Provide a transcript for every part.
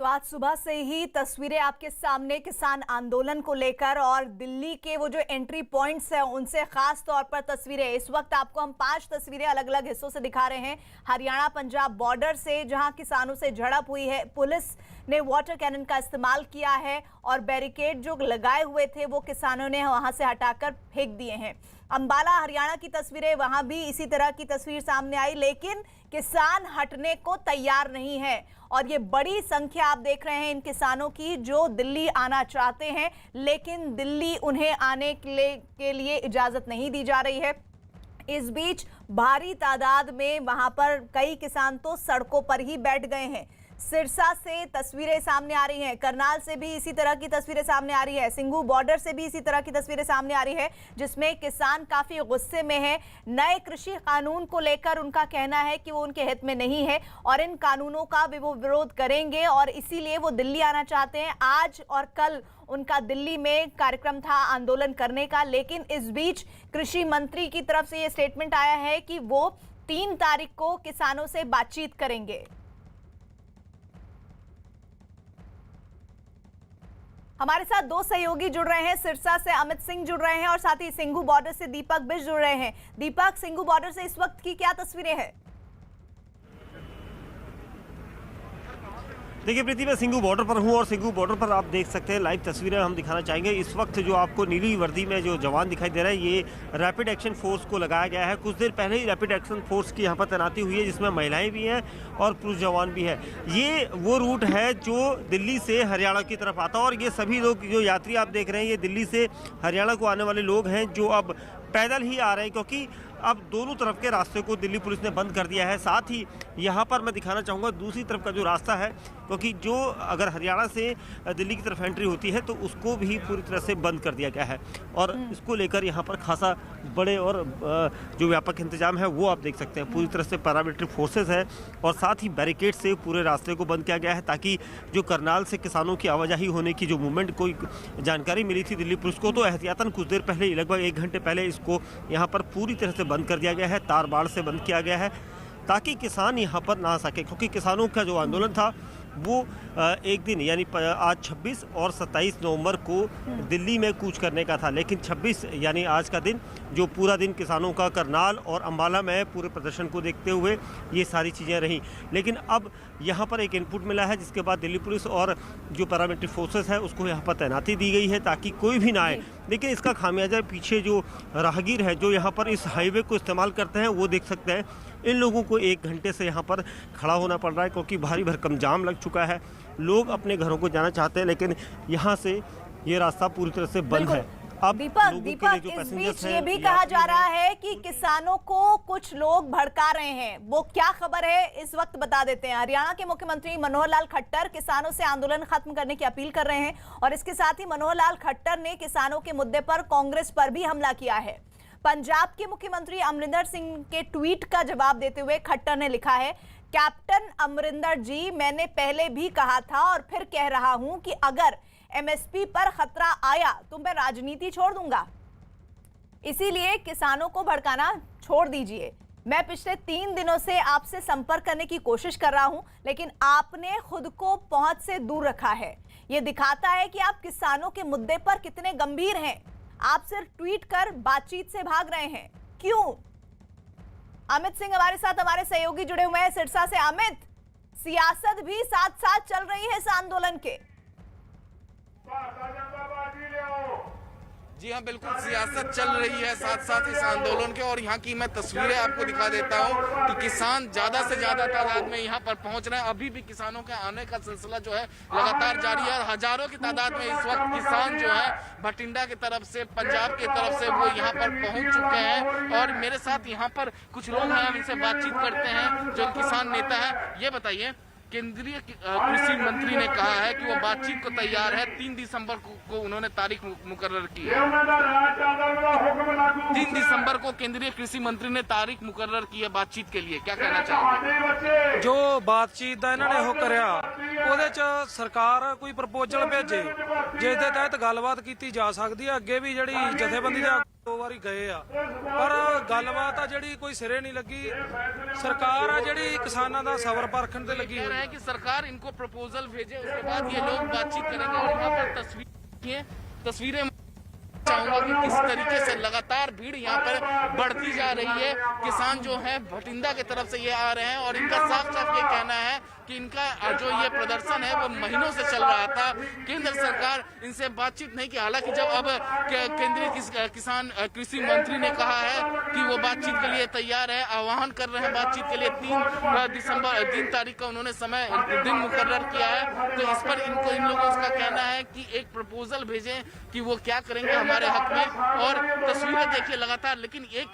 आज सुबह से ही तस्वीरें आपके सामने किसान आंदोलन को लेकर और दिल्ली के वो जो एंट्री पॉइंट्स हैं उनसे खास तौर पर तस्वीरें। इस वक्त आपको हम 5 तस्वीरें अलग अलग हिस्सों से दिखा रहे हैं। हरियाणा पंजाब बॉर्डर से जहां किसानों से झड़प हुई है, पुलिस ने वाटर कैनन का इस्तेमाल किया है और बैरिकेड जो लगाए हुए थे वो किसानों ने वहां से हटाकर फेंक दिए हैं। अंबाला हरियाणा की तस्वीरें, वहां भी इसी तरह की तस्वीर सामने आई, लेकिन किसान हटने को तैयार नहीं है और ये बड़ी संख्या आप देख रहे हैं इन किसानों की जो दिल्ली आना चाहते हैं, लेकिन दिल्ली उन्हें आने के लिए इजाजत नहीं दी जा रही है। इस बीच भारी तादाद में वहां पर कई किसान तो सड़कों पर ही बैठ गए हैं। सिरसा से तस्वीरें सामने आ रही हैं, करनाल से भी इसी तरह की तस्वीरें सामने आ रही है, सिंघू बॉर्डर से भी इसी तरह की तस्वीरें सामने आ रही है, जिसमें किसान काफी गुस्से में हैं। नए कृषि कानून को लेकर उनका कहना है कि वो उनके हित में नहीं है और इन कानूनों का भी वो विरोध करेंगे और इसीलिए वो दिल्ली आना चाहते हैं। आज और कल उनका दिल्ली में कार्यक्रम था आंदोलन करने का, लेकिन इस बीच कृषि मंत्री की तरफ से ये स्टेटमेंट आया है कि वो 3 तारीख को किसानों से बातचीत करेंगे। हमारे साथ 2 सहयोगी जुड़ रहे हैं, सिरसा से अमित सिंह जुड़ रहे हैं और साथ ही सिंघू बॉर्डर से दीपक बिष्ट जुड़ रहे हैं। दीपक, सिंघू बॉर्डर से इस वक्त की क्या तस्वीरें हैं? देखिए प्रीति, मैं सिंघू बॉर्डर पर हूं और सिंघू बॉर्डर पर आप देख सकते हैं लाइव तस्वीरें हम दिखाना चाहेंगे। इस वक्त जो आपको नीली वर्दी में जो जवान दिखाई दे रहा है, ये रैपिड एक्शन फोर्स को लगाया गया है। कुछ देर पहले ही रैपिड एक्शन फोर्स की यहाँ पर तैनाती हुई है, जिसमें महिलाएं भी हैं और पुरुष जवान भी है। ये वो रूट है जो दिल्ली से हरियाणा की तरफ आता है और ये सभी लोग जो यात्री आप देख रहे हैं, ये दिल्ली से हरियाणा को आने वाले लोग हैं जो अब पैदल ही आ रहे हैं, क्योंकि अब दोनों तरफ के रास्ते को दिल्ली पुलिस ने बंद कर दिया है। साथ ही यहाँ पर मैं दिखाना चाहूँगा दूसरी तरफ का जो रास्ता है, क्योंकि जो अगर हरियाणा से दिल्ली की तरफ एंट्री होती है तो उसको भी पूरी तरह से बंद कर दिया गया है और इसको लेकर यहाँ पर खासा बड़े और जो व्यापक इंतजाम है वो आप देख सकते हैं। पूरी तरह से पैरामिलिट्री फोर्सेस है और साथ ही बैरिकेड से पूरे रास्ते को बंद किया गया है, ताकि जो करनाल से किसानों की आवाजाही होने की जो मूवमेंट कोई जानकारी मिली थी दिल्ली पुलिस को, तो एहतियातन कुछ देर पहले, लगभग 1 घंटे पहले इसको यहाँ पर पूरी तरह से बंद कर दिया गया है, तार बाड़ से बंद किया गया है, ताकि किसान यहाँ पर ना आ सके। क्योंकि किसानों का जो आंदोलन था वो एक दिन यानी आज 26 और 27 नवंबर को दिल्ली में कूच करने का था, लेकिन 26 यानी आज का दिन जो पूरा दिन किसानों का करनाल और अंबाला में पूरे प्रदर्शन को देखते हुए ये सारी चीज़ें रहीं। लेकिन अब यहाँ पर एक इनपुट मिला है, जिसके बाद दिल्ली पुलिस और जो पैरामिलिट्री फोर्सेस है उसको यहाँ पर तैनाती दी गई है ताकि कोई भी ना आए। लेकिन इसका खामियाजा पीछे जो राहगीर है जो यहाँ पर इस हाईवे को इस्तेमाल करते हैं वो देख सकते हैं। इन लोगों को 1 घंटे से यहाँ पर खड़ा होना पड़ रहा है, क्योंकि भारी भरकम जाम लग चुका है। लोग अपने घरों को जाना चाहते हैं, लेकिन यहाँ से ये रास्ता पूरी तरह से बंद है। अब दीपक, इस बीच ये भी कहा जा रहा है कि किसानों को कुछ लोग भड़का रहे हैं, वो क्या खबर है इस वक्त बता देते हैं। हरियाणा के मुख्यमंत्री मनोहर लाल खट्टर किसानों से आंदोलन खत्म करने की अपील कर रहे हैं और इसके साथ ही मनोहर लाल खट्टर ने किसानों के मुद्दे पर कांग्रेस पर भी हमला किया है। पंजाब के मुख्यमंत्री अमरिंदर सिंह के ट्वीट का जवाब देते हुए खट्टर ने लिखा है, कैप्टन अमरिंदर जी, मैंने पहले भी कहा था और फिर कह रहा हूं कि अगर एमएसपी पर खतरा आया तो मैं राजनीति छोड़ दूंगा, इसीलिए किसानों को भड़काना छोड़ दीजिए। मैं पिछले 3 दिनों से आपसे संपर्क करने की कोशिश कर रहा हूं, लेकिन आपने खुद को पहुंच से दूर रखा है। यह दिखाता है कि आप किसानों के मुद्दे पर कितने गंभीर हैं। आप सिर्फ ट्वीट कर बातचीत से भाग रहे हैं, क्यों? अमित सिंह हमारे साथ, हमारे सहयोगी जुड़े हुए हैं सिरसा से। अमित, सियासत भी साथ साथ चल रही है इस आंदोलन के? जी हाँ, बिल्कुल सियासत चल रही है साथ साथ इस आंदोलन के। और यहाँ की मैं तस्वीरें आपको दिखा देता हूँ कि किसान ज्यादा से ज्यादा तादाद में यहाँ पर पहुँच रहे हैं। अभी भी किसानों के आने का सिलसिला जो है लगातार जारी है और हजारों की तादाद में इस वक्त किसान जो है भटिंडा की तरफ से, पंजाब की तरफ से वो यहाँ पर पहुँच चुके हैं। और मेरे साथ यहाँ पर कुछ लोग हैं, हम इनसे बातचीत करते हैं जो किसान नेता है। ये बताइए, केंद्रीय कृषि मंत्री ने कहा है कि वो बातचीत को तैयार है। 3 दिसंबर को उन्होंने तारीख मुकर्रर की है। 3 दिसंबर को केंद्रीय कृषि मंत्री ने तारीख मुकर्रर की है बातचीत के लिए, क्या कहना चाहोगे? जो बातचीत ਦਾ ਇਹਨਾਂ ਨੇ ਉਹ ਕਰਿਆ ਉਹਦੇ ਚ ਸਰਕਾਰ ਕੋਈ ਪ੍ਰਪੋਜ਼ਲ ਭੇਜੇ ਜਿਸ ਦੇ ਤਹਿਤ ਗੱਲਬਾਤ ਕੀਤੀ ਜਾ ਸਕਦੀ ਹੈ। ਅੱਗੇ ਵੀ ਜਿਹੜੀ ਜਥੇਬੰਦੀ ਦੇ 2 ਵਾਰੀ ਗਏ ਆ ਪਰ ਗੱਲਬਾਤ ਆ ਜਿਹੜੀ ਕੋਈ ਸਿਰੇ नहीं लगी। सरकार आ ਜਿਹੜੀ किसानों ਦਾ सबर परखण ਤੇ ਲੱਗੀ कह रहे हैं कि सरकार इनको प्रपोजल भेजे, उसके बाद ये लोग बातचीत करेंगे। और यहाँ पर तस्वीरें चाहूंगा कि किस तरीके से लगातार भीड़ यहाँ पर बढ़ती जा रही है। किसान जो है भटिंडा की तरफ से ये आ रहे हैं और इनका साफ साफ ये कहना है कि इनका जो ये प्रदर्शन है वो महीनों से चल रहा था। केंद्र सरकार इनसे बातचीत नहीं की। हालांकि जब अब केंद्रीय किसान कृषि मंत्री ने कहा है कि वो बातचीत के लिए तैयार है, आह्वान कर रहे हैं बातचीत के लिए। 3 तारीख का उन्होंने दिन मुकर्रर किया है। तो इस पर इन लोगों का कहना है कि एक प्रपोजल भेजें कि वो क्या करेंगे हमारे हक में। और तस्वीरें देखिए लगातार, लेकिन एक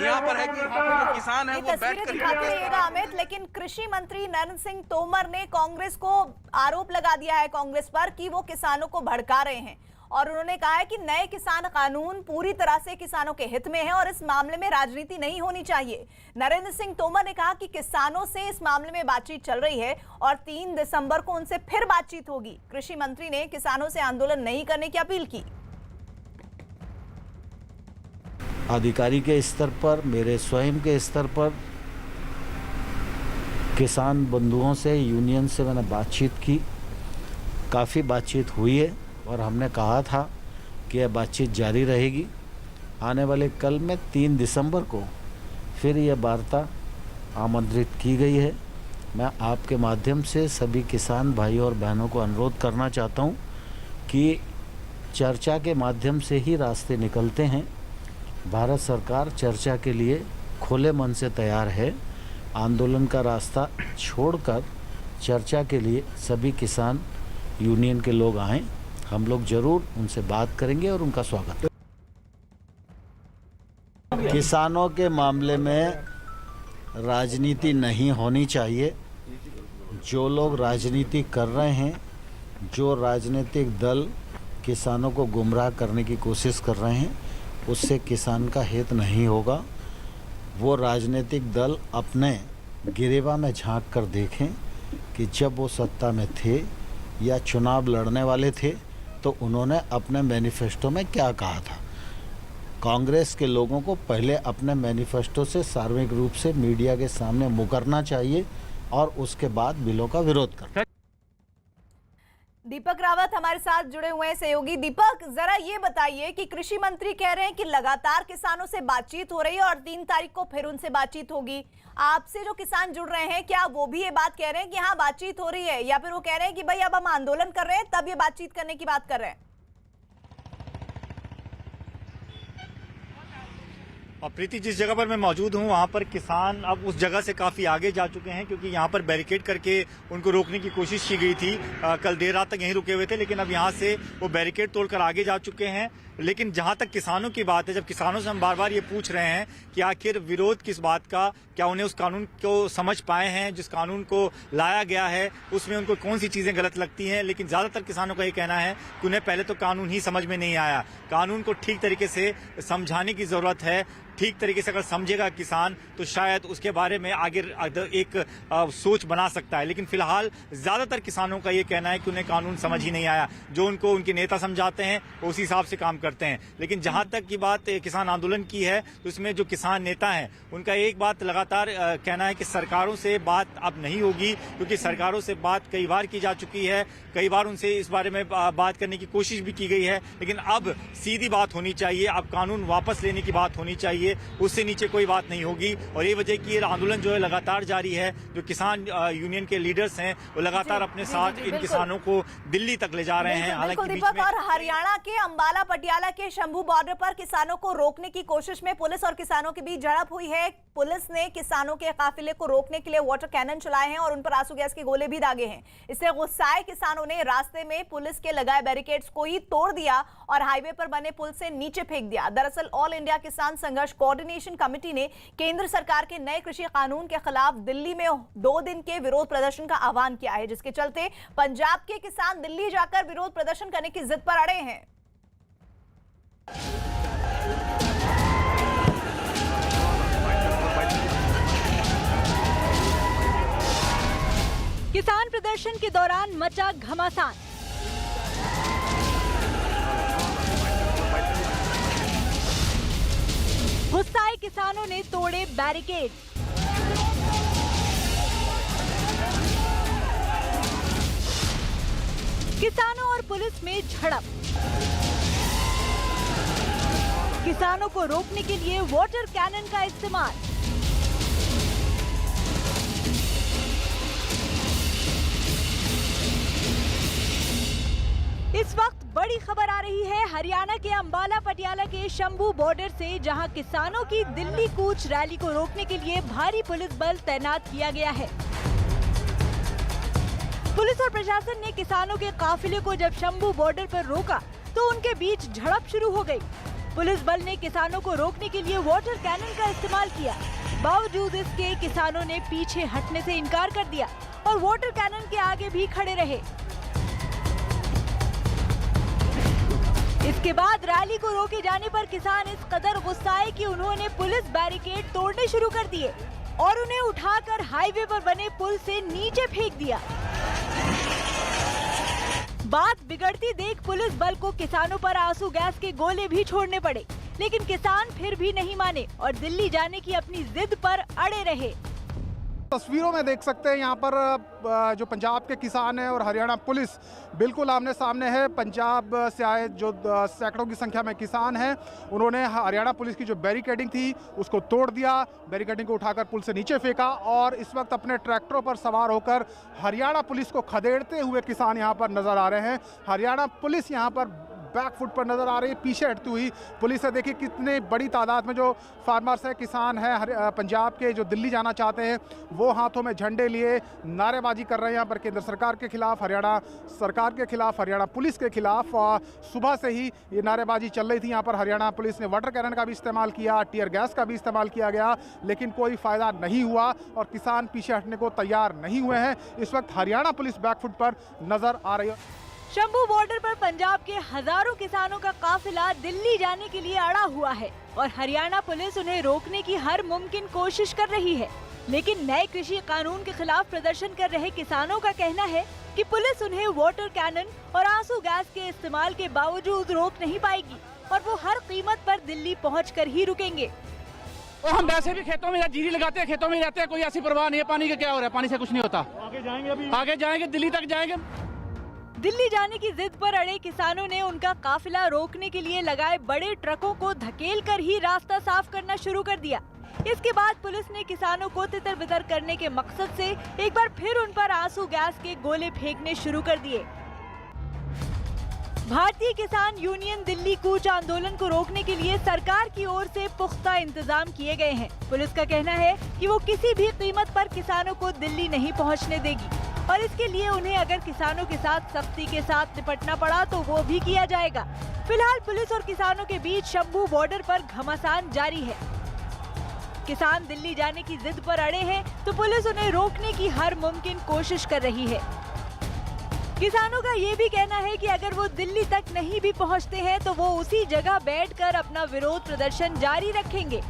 यहाँ पर है कि जो किसान है वो बैठ कर अमित, लेकिन कृषि मंत्री नरेंद्र सिंह तोमर ने कांग्रेस को आरोप लगा दिया है कांग्रेस पर कि वो किसानों को भड़का रहे हैं। और उन्होंने कहा है कि नए किसान कानून पूरी तरह से किसानों के हित में है और इस मामले में राजनीति नहीं होनी चाहिए। नरेंद्र सिंह तोमर ने कहा कि किसानों से इस मामले में बातचीत चल रही है और 3 दिसंबर को उनसे फिर बातचीत होगी। कृषि मंत्री ने किसानों से आंदोलन नहीं करने की अपील की। अधिकारी के स्तर पर, मेरे स्वयं के स्तर पर किसान बंधुओं से, यूनियन से मैंने बातचीत की। काफ़ी बातचीत हुई है और हमने कहा था कि यह बातचीत जारी रहेगी। आने वाले कल में 3 दिसंबर को फिर यह वार्ता आमंत्रित की गई है। मैं आपके माध्यम से सभी किसान भाइयों और बहनों को अनुरोध करना चाहता हूं कि चर्चा के माध्यम से ही रास्ते निकलते हैं। भारत सरकार चर्चा के लिए खुले मन से तैयार है। आंदोलन का रास्ता छोड़कर चर्चा के लिए सभी किसान यूनियन के लोग आएं। हम लोग जरूर उनसे बात करेंगे और उनका स्वागत। किसानों के मामले में राजनीति नहीं होनी चाहिए। जो लोग राजनीति कर रहे हैं, जो राजनीतिक दल किसानों को गुमराह करने की कोशिश कर रहे हैं, उससे किसान का हित नहीं होगा। वो राजनीतिक दल अपने गिरेबा में झांक कर देखें कि जब वो सत्ता में थे या चुनाव लड़ने वाले थे तो उन्होंने अपने मैनिफेस्टो में क्या कहा था। कांग्रेस के लोगों को पहले अपने मैनिफेस्टो से सार्वजनिक रूप से मीडिया के सामने मुकरना चाहिए और उसके बाद बिलों का विरोध करना। दीपक रावत हमारे साथ जुड़े हुए हैं सहयोगी। दीपक, जरा ये बताइए कि कृषि मंत्री कह रहे हैं कि लगातार किसानों से बातचीत हो रही है और 3 तारीख को फिर उनसे बातचीत होगी। आपसे जो किसान जुड़ रहे हैं, क्या वो भी ये बात कह रहे हैं कि हाँ बातचीत हो रही है, या फिर वो कह रहे हैं कि भाई अब हम आंदोलन कर रहे हैं तब ये बातचीत करने की बात कर रहे हैं? और प्रीति, जिस जगह पर मैं मौजूद हूँ वहाँ पर किसान अब उस जगह से काफी आगे जा चुके हैं, क्योंकि यहाँ पर बैरिकेड करके उनको रोकने की कोशिश की गई थी। कल देर रात तक यहीं रुके हुए थे, लेकिन अब यहाँ से वो बैरिकेड तोड़कर आगे जा चुके हैं। लेकिन जहाँ तक किसानों की बात है, जब किसानों से हम बार बार ये पूछ रहे हैं कि आखिर विरोध किस बात का, क्या उन्हें उस कानून को समझ पाए हैं, जिस कानून को लाया गया है उसमें उनको कौन सी चीजें गलत लगती हैं, लेकिन ज्यादातर किसानों का ये कहना है कि उन्हें पहले तो कानून ही समझ में नहीं आया। कानून को ठीक तरीके से समझाने की जरूरत है। ठीक तरीके से अगर समझेगा किसान तो शायद उसके बारे में आगे एक सोच बना सकता है। लेकिन फिलहाल ज्यादातर किसानों का ये कहना है कि उन्हें कानून समझ ही नहीं आया। जो उनको उनके नेता समझाते हैं उसी हिसाब से काम करते हैं। लेकिन जहां तक की बात किसान आंदोलन की है तो इसमें जो किसान नेता हैं उनका एक बात लगातार कहना है कि सरकारों से बात अब नहीं होगी, क्योंकि सरकारों से बात कई बार की जा चुकी है। कई बार उनसे इस बारे में बात करने की कोशिश भी की गई है, लेकिन अब सीधी बात होनी चाहिए। अब कानून वापस लेने की बात होनी चाहिए, उससे नीचे कोई बात नहीं होगी। और ये वजह की आंदोलन जो है लगातार जारी है। जो किसान यूनियन के लीडर्स हैं वो लगातार अपने साथ इन किसानों को दिल्ली तक ले जा रहे हैं। हालांकि दीपक, और हरियाणा के अंबाला पटियाला के शंभू बॉर्डर पर किसानों को रोकने की कोशिश में पुलिस और किसानों के बीच झड़प हुई है। पुलिस ने किसानों के काफिले को रोकने के लिए वाटर कैनन चलाए हैं और उन पर आंसू गैस के गोले भी दागे हैं। इससे गुस्साए किसानों ने रास्ते में पुलिस के लगाए बैरिकेड्स को ही तोड़ दिया और हाईवे पर बने पुल से नीचे फेंक दिया। दरअसल ऑल इंडिया किसान संघर्ष कोऑर्डिनेशन कमेटी ने केंद्र सरकार के नए कृषि कानून के खिलाफ दिल्ली में 2 दिन के विरोध प्रदर्शन का आह्वान किया है, जिसके चलते पंजाब के किसान दिल्ली जाकर विरोध प्रदर्शन करने की जिद पर अड़े हैं। किसान प्रदर्शन के दौरान मचा घमासान। गुस्साए किसानों ने तोड़े बैरिकेड। किसानों और पुलिस में झड़प। किसानों को रोकने के लिए वाटर कैनन का इस्तेमाल। इस वक्त बड़ी खबर आ रही है हरियाणा के अंबाला पटियाला के शंभू बॉर्डर से, जहां किसानों की दिल्ली कूच रैली को रोकने के लिए भारी पुलिस बल तैनात किया गया है। पुलिस और प्रशासन ने किसानों के काफिले को जब शंभू बॉर्डर पर रोका तो उनके बीच झड़प शुरू हो गई। पुलिस बल ने किसानों को रोकने के लिए वाटर कैनन का इस्तेमाल किया। बावजूद इसके किसानों ने पीछे हटने से इनकार कर दिया और वाटर कैनन के आगे भी खड़े रहे। इसके बाद रैली को रोके जाने पर किसान इस कदर गुस्साए कि उन्होंने पुलिस बैरिकेड तोड़ने शुरू कर दिए और उन्हें उठाकर हाईवे पर बने पुल से नीचे फेंक दिया। बात बिगड़ती देख पुलिस बल को किसानों पर आंसू गैस के गोले भी छोड़ने पड़े, लेकिन किसान फिर भी नहीं माने और दिल्ली जाने की अपनी जिद पर अड़े रहे। तस्वीरों में देख सकते हैं यहाँ पर जो पंजाब के किसान हैं और हरियाणा पुलिस बिल्कुल आमने सामने है। पंजाब से आए जो सैकड़ों की संख्या में किसान हैं, उन्होंने हरियाणा पुलिस की जो बैरिकेडिंग थी उसको तोड़ दिया, बैरिकेडिंग को उठाकर पुल से नीचे फेंका और इस वक्त अपने ट्रैक्टरों पर सवार होकर हरियाणा पुलिस को खदेड़ते हुए किसान यहाँ पर नजर आ रहे हैं। हरियाणा पुलिस यहाँ पर बैक फुट पर नजर आ रही है, पीछे हटती हुई पुलिस है। देखिए कितने बड़ी तादाद में जो फार्मर्स है, किसान है पंजाब के, जो दिल्ली जाना चाहते हैं, वो हाथों में झंडे लिए नारेबाजी कर रहे हैं यहाँ पर केंद्र सरकार के खिलाफ, हरियाणा सरकार के खिलाफ, हरियाणा पुलिस के खिलाफ। सुबह से ही ये नारेबाजी चल रही थी। यहाँ पर हरियाणा पुलिस ने वाटर कैनन का भी इस्तेमाल किया, टीयर गैस का भी इस्तेमाल किया गया, लेकिन कोई फायदा नहीं हुआ और किसान पीछे हटने को तैयार नहीं हुए हैं। इस वक्त हरियाणा पुलिस बैक फुट पर नजर आ रही है। शंभू बॉर्डर पर पंजाब के हजारों किसानों का काफिला दिल्ली जाने के लिए अड़ा हुआ है और हरियाणा पुलिस उन्हें रोकने की हर मुमकिन कोशिश कर रही है। लेकिन नए कृषि कानून के खिलाफ प्रदर्शन कर रहे किसानों का कहना है कि पुलिस उन्हें वाटर कैनन और आंसू गैस के इस्तेमाल के बावजूद रोक नहीं पाएगी और वो हर कीमत पर दिल्ली पहुंचकर ही रुकेंगे। और हम वैसे भी खेतों में जीरी लगाते हैं, खेतों में रहते हैं, कोई ऐसी परवाह नहीं है। पानी का क्या हो रहा है, पानी से कुछ नहीं होता। आगे जाएंगे दिल्ली तक जाएंगे। दिल्ली जाने की जिद पर अड़े किसानों ने उनका काफिला रोकने के लिए लगाए बड़े ट्रकों को धकेलकर ही रास्ता साफ करना शुरू कर दिया। इसके बाद पुलिस ने किसानों को तितर-बितर करने के मकसद से एक बार फिर उन पर आंसू गैस के गोले फेंकने शुरू कर दिए। भारतीय किसान यूनियन दिल्ली कूच आंदोलन को रोकने के लिए सरकार की ओर से पुख्ता इंतजाम किए गए हैं। पुलिस का कहना है कि वो किसी भी कीमत पर किसानों को दिल्ली नहीं पहुंचने देगी और इसके लिए उन्हें अगर किसानों के साथ सख्ती के साथ निपटना पड़ा तो वो भी किया जाएगा। फिलहाल पुलिस और किसानों के बीच शंभू बॉर्डर पर घमासान जारी है। किसान दिल्ली जाने की जिद पर अड़े हैं तो पुलिस उन्हें रोकने की हर मुमकिन कोशिश कर रही है। किसानों का ये भी कहना है कि अगर वो दिल्ली तक नहीं भी पहुंचते हैं तो वो उसी जगह बैठकर अपना विरोध प्रदर्शन जारी रखेंगे।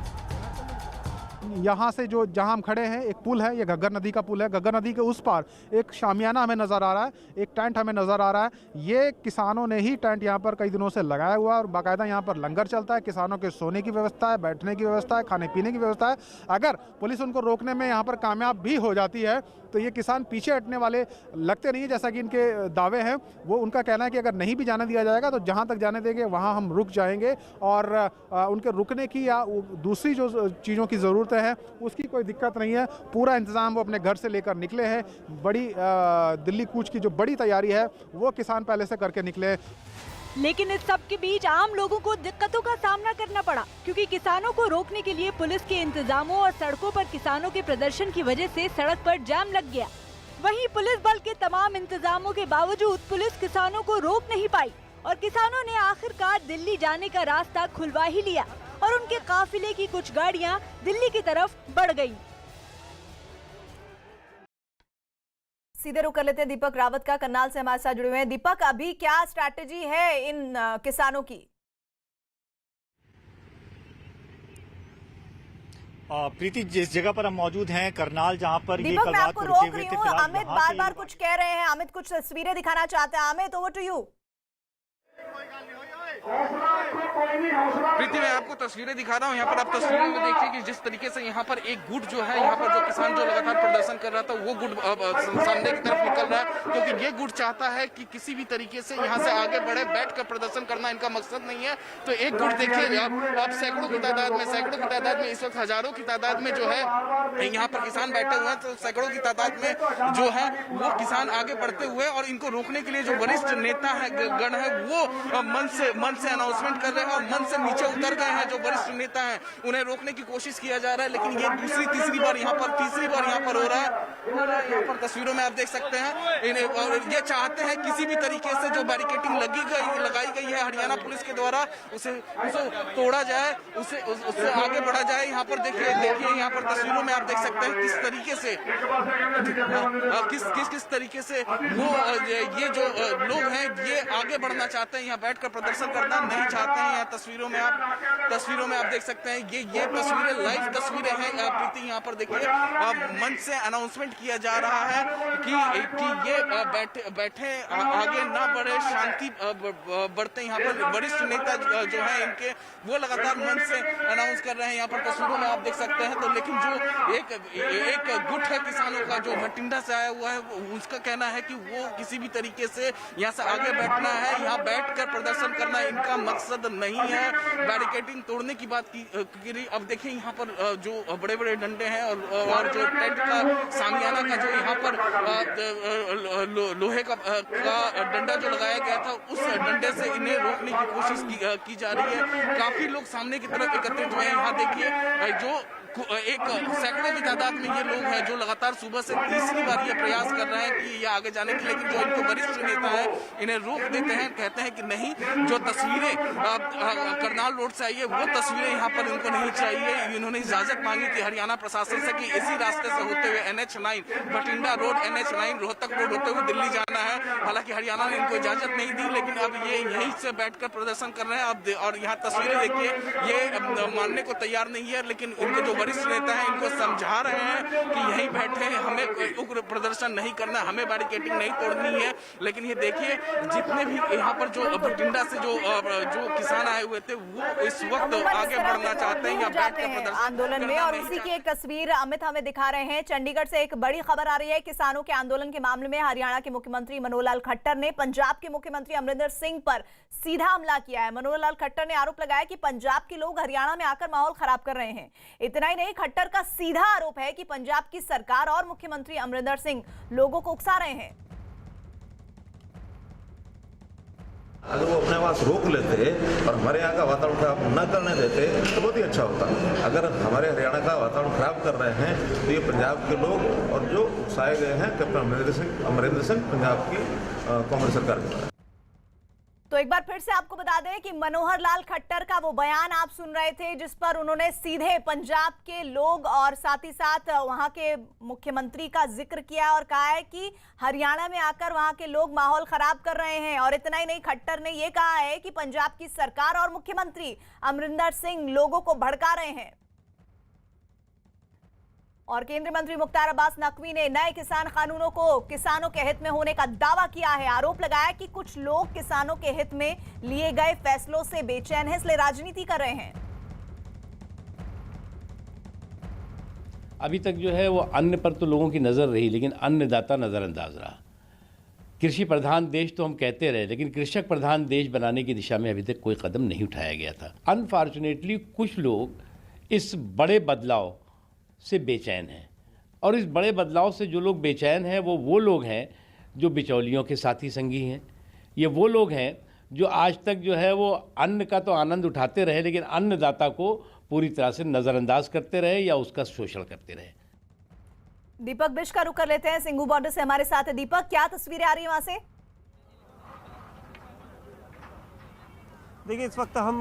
यहाँ से जो जहाँ हम खड़े हैं, एक पुल है, ये घग्गर नदी का पुल है। घग्गर नदी के उस पार एक शामियाना हमें नज़र आ रहा है, एक टेंट हमें नज़र आ रहा है। ये किसानों ने ही टेंट यहाँ पर कई दिनों से लगाया हुआ है और बाकायदा यहाँ पर लंगर चलता है। किसानों के सोने की व्यवस्था है, बैठने की व्यवस्था है, खाने पीने की व्यवस्था है। अगर पुलिस उनको रोकने में यहाँ पर कामयाब भी हो जाती है तो ये किसान पीछे हटने वाले लगते नहीं है, जैसा कि इनके दावे हैं। वो उनका कहना है कि अगर नहीं भी जाने दिया जाएगा तो जहाँ तक जाने देंगे वहाँ हम रुक जाएंगे और उनके रुकने की या दूसरी जो चीज़ों की ज़रूरतें हैं उसकी कोई दिक्कत नहीं है। पूरा इंतज़ाम वो अपने घर से लेकर निकले हैं। बड़ी दिल्ली कूच की जो बड़ी तैयारी है वो किसान पहले से करके निकले हैं। लेकिन इस सब के बीच आम लोगों को दिक्कतों का सामना करना पड़ा, क्योंकि किसानों को रोकने के लिए पुलिस के इंतजामों और सड़कों पर किसानों के प्रदर्शन की वजह से सड़क पर जाम लग गया। वहीं पुलिस बल के तमाम इंतजामों के बावजूद पुलिस किसानों को रोक नहीं पाई और किसानों ने आखिरकार दिल्ली जाने का रास्ता खुलवा ही लिया और उनके काफिले की कुछ गाड़ियां दिल्ली की तरफ बढ़ गयी। सीधे रुक कर लेते हैं दीपक रावत का, करनाल से हमारे साथ जुड़े हुए हैं। दीपक, अभी क्या स्ट्रैटेजी है इन किसानों की? प्रीति, जिस जगह पर हम मौजूद हैं करनाल, जहां पर ये दीपक, कल मैं रात आपको को रोक रुके रही हुए थे, हूँ। फिलहाल अमित यहाँ बार से बार कुछ कह रहे हैं। अमित कुछ तस्वीरें दिखाना चाहते हैं। Amit, over to you. Preeti, मैं आपको तस्वीरें दिखा रहा हूँ। यहाँ पर आप तस्वीरों में देखिए कि जिस तरीके से यहाँ पर एक गुट जो है, यहाँ पर जो किसान जो लगातार प्रदर्शन कर रहा था, वो गुट सामने की तरफ निकल रहा है, क्योंकि ये गुट चाहता है कि किसी भी तरीके से यहाँ से आगे बढ़े। बैठकर प्रदर्शन करना इनका मकसद नहीं है। तो एक गुट देखिए, आप सैकड़ों की तादाद में इस वक्त हजारों की तादाद में जो है यहाँ पर किसान बैठे हुए हैं। तो सैकड़ों की तादाद में जो है वो किसान आगे बढ़ते हुए, और इनको रोकने के लिए जो वरिष्ठ नेता है गण है, वो मन से अनाउंसमेंट कर रहे हैं और मन से नीचे उतर गए हैं। जो वरिष्ठ नेता हैं उन्हें रोकने की कोशिश किया जा रहा है, लेकिन ये तीसरी बार यहाँ पर हो रहा है। यहाँ पर तस्वीरों में आप देख सकते हैं ये चाहते हैं किसी भी तरीके से जो बैरिकेडिंग लगाई गई है हरियाणा पुलिस के द्वारा, उसे तोड़ा जाए, उससे आगे बढ़ा जाए। यहाँ पर देखिए यहाँ पर तस्वीरों में आप देख सकते हैं किस तरीके से वो ये जो लोग हैं ये आगे बढ़ना चाहते हैं, यहाँ बैठकर प्रदर्शन करना नहीं चाहते हैं। यहाँ तस्वीरों में आप देख सकते हैं ये तस्वीरें लाइव तस्वीरें हैं। प्रीति, यहाँ पर देखिए मंच से अनाउंसमेंट किया जा रहा है कि ये बैठे आगे ना बढ़े, शांति बढ़ते। यहाँ पर वरिष्ठ नेता जो है इनके, वो लगातार मंच से अनाउंस कर रहे हैं। यहाँ पर तस्वीरों में आप देख सकते हैं। तो लेकिन जो एक गुट है किसानों का जो भटिंडा से आया हुआ है, उसका कहना है कि वो किसी भी तरीके से यहाँ से आगे बैठना है, यहाँ बैठकर प्रदर्शन करना इनका मकसद नहीं है। बैरिकेडिंग तोड़ने की बात की। अब देखिए यहाँ पर जो बड़े बड़े डंडे हैं और जो टेंट का सामियाना का जो यहाँ पर लोहे का डंडा जो लगाया गया था, उस डंडे से इन्हें रोकने की कोशिश की जा रही है। काफी लोग सामने की तरफ एकत्रित हुए हैं। यहाँ देखिए जो एक सैकड़ों की तादाद में ये लोग हैं जो लगातार सुबह से तीसरी बार ये प्रयास कर रहे हैं कि ये आगे जाने के, लेकिन जो इनको वरिष्ठ नेता है इन्हें रोक देते हैं, कहते हैं कि नहीं, जो तस्वीरें करनाल रोड से आई है वो तस्वीरें यहाँ पर इनको नहीं चाहिए। इन्होंने इजाजत मांगी थी हरियाणा प्रशासन से कि इसी रास्ते से होते हुए NH9 Bathinda road, NH9 Rohtak road होते हुए दिल्ली जाना है। हालांकि हरियाणा ने इनको इजाजत नहीं दी, लेकिन अब ये यहीं से बैठकर प्रदर्शन कर रहे हैं। अब और यहाँ तस्वीरें देखिए, ये मानने को तैयार नहीं है, लेकिन इनके जो वरिष्ठ नेता हैं इनको समझा रहे हैं कि यहीं बैठे हैं, हमें कोई उग्र प्रदर्शन नहीं करना, हमें बैरिकेडिंग नहीं तोड़नी है। लेकिन ये देखिए जितने भी यहाँ पर जो भटिंडा से जो किसान आए हुए थे, वो इस वक्त आगे बढ़ना चाहते हैं, यहाँ बैठकर प्रदर्शन आंदोलन में। और उसी की एक तस्वीर अमित हमें दिखा रहे हैं। चंडीगढ़ से एक बड़ी खबर आ रही है। किसानों के आंदोलन के मामले में हरियाणा के मुख्यमंत्री मनोहर लाल खट्टर ने पंजाब के मुख्यमंत्री अमरिंदर सिंह पर सीधा हमला किया है। मनोहर लाल खट्टर ने आरोप लगाया कि पंजाब के लोग हरियाणा में आकर माहौल खराब कर रहे हैं। इतना ही नहीं, खट्टर का सीधा आरोप है कि पंजाब की सरकार और मुख्यमंत्री अमरिंदर सिंह लोगों को उकसा रहे हैं। अगर वो अपने पास रोक लेते और हमारे यहाँ का वातावरण खराब न करने देते तो बहुत ही अच्छा होता। अगर हमारे हरियाणा का वातावरण खराब कर रहे हैं तो ये पंजाब के लोग और जो उकसाए गए हैं कैप्टन अमरिंदर सिंह पंजाब की कांग्रेस सरकार के द्वारा। तो एक बार फिर से आपको बता दें कि मनोहर लाल खट्टर का वो बयान आप सुन रहे थे जिस पर उन्होंने सीधे पंजाब के लोग और साथ ही साथ वहां के मुख्यमंत्री का जिक्र किया और कहा है कि हरियाणा में आकर वहां के लोग माहौल खराब कर रहे हैं। और इतना ही नहीं, खट्टर ने यह कहा है कि पंजाब की सरकार और मुख्यमंत्री अमरिंदर सिंह लोगों को भड़का रहे हैं। और केंद्रीय मंत्री मुख्तार अब्बास नकवी ने नए किसान कानूनों को किसानों के हित में होने का दावा किया है। आरोप लगाया कि कुछ लोग किसानों के हित में लिए गए फैसलों से बेचैन हैं, इसलिए राजनीति कर रहे हैं। अभी तक जो है वो अन्न पर तो लोगों की नज़र रही, लेकिन अन्नदाता नज़रअंदाज रहा। कृषि प्रधान देश तो हम कहते रहे, लेकिन कृषक प्रधान देश बनाने की दिशा में अभी तक कोई कदम नहीं उठाया गया था। अनफॉर्चुनेटली कुछ लोग इस बड़े बदलाव से बेचैन हैं, और इस बड़े बदलाव से जो लोग बेचैन हैं वो लोग हैं जो बिचौलियों के साथी संगी हैं। ये वो लोग हैं जो आज तक जो है वो अन्न का तो आनंद उठाते रहे, लेकिन अन्नदाता को पूरी तरह से नज़रअंदाज करते रहे या उसका शोषण करते रहे। दीपक बिश का रुख कर लेते हैं, सिंगू बॉर्डर से हमारे साथ है। दीपक, क्या तस्वीरें आ रही है वहां से? देखिए, इस वक्त हम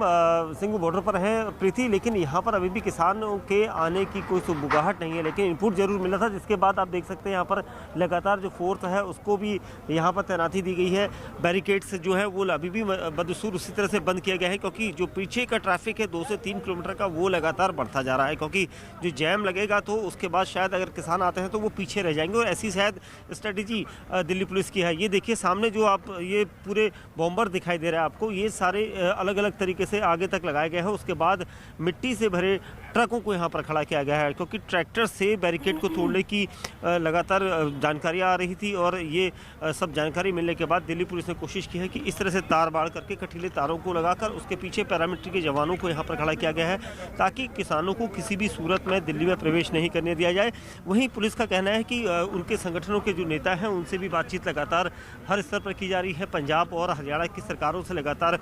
सिंगू बॉर्डर पर हैं प्रीति, लेकिन यहाँ पर अभी भी किसानों के आने की कोई सुबुगाहट नहीं है, लेकिन इनपुट जरूर मिला था, जिसके बाद आप देख सकते हैं यहाँ पर लगातार जो फोर्स है उसको भी यहाँ पर तैनाती दी गई है। बैरिकेड्स जो है वो अभी भी बदसूर उसी तरह से बंद किया गया है, क्योंकि जो पीछे का ट्रैफिक है 2 से 3 किलोमीटर का, वो लगातार बढ़ता जा रहा है, क्योंकि जो जैम लगेगा तो उसके बाद शायद अगर किसान आते हैं तो वो पीछे रह जाएंगे। और ऐसी शायद स्ट्रेटेजी दिल्ली पुलिस की है। ये देखिए सामने जो आप ये पूरे बॉम्बर दिखाई दे रहा है आपको, ये सारे अलग अलग तरीके से आगे तक लगाए गए हैं। उसके बाद मिट्टी से भरे ट्रकों को यहाँ पर खड़ा किया गया है, क्योंकि ट्रैक्टर से बैरिकेड को तोड़ने की लगातार जानकारी आ रही थी। और ये सब जानकारी मिलने के बाद दिल्ली पुलिस ने कोशिश की है कि इस तरह से तार बाड़ करके कटीले तारों को लगाकर उसके पीछे पैरामिलिट्री के जवानों को यहाँ पर खड़ा किया गया है, ताकि किसानों को किसी भी सूरत में दिल्ली में प्रवेश नहीं करने दिया जाए। वहीं पुलिस का कहना है कि उनके संगठनों के जो नेता हैं उनसे भी बातचीत लगातार हर स्तर पर की जा रही है। पंजाब और हरियाणा की सरकारों से लगातार